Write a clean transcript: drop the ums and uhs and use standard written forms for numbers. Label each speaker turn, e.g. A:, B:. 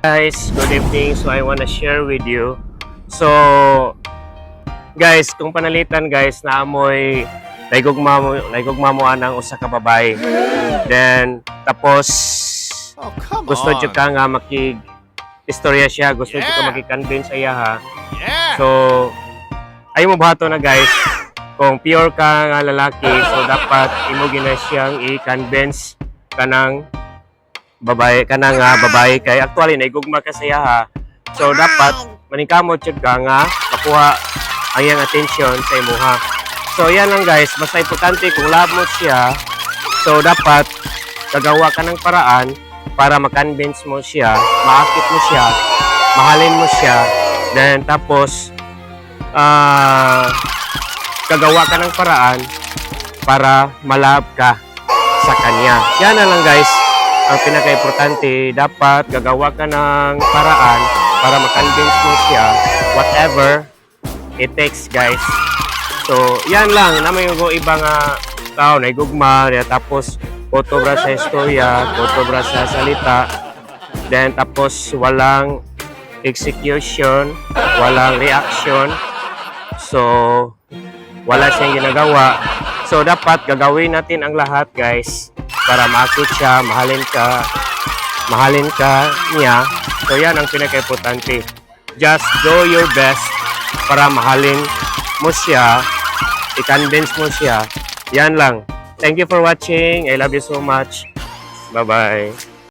A: Guys, good evening. So I wanna share with you. So guys, kung panalitan guys na amoy laygugma mo anang usa ka babae. Then tapos gusto jud ka nga istorya siya, gusto jud ka maki-convince iya ha. So ay mo bato na guys. Kung pure ka nga lalaki, so dapat imo gina siyang i-convince kanang babae babae kay actually naigugma ka siya ha. So dapat maningkamot jud ka nga makuha ang iyang attention sa imuha. So yan lang guys, basta importante kung love mo siya, so dapat gagawa ka ng paraan para ma-convince mo siya, maakit mo siya, mahalin mo siya, then tapos gagawa ka ng paraan para malove ka sa kanya. Yan na lang guys. Ang pinaka-importante, dapat gagawa ka ng paraan para ma-convince mo siya, whatever it takes guys. So, yan lang. Naman yung ibang tao na igugma, tapos photobra sa istorya, photobra sa salita, then tapos walang execution, walang reaction. So, wala siyang ginagawa. So, dapat gagawin natin ang lahat guys para maakit siya, mahalin ka niya. So yan ang pinaka-importante. Just do your best para mahalin mo siya, i-convince mo siya. Yan lang. Thank you for watching. I love you so much. Bye-bye.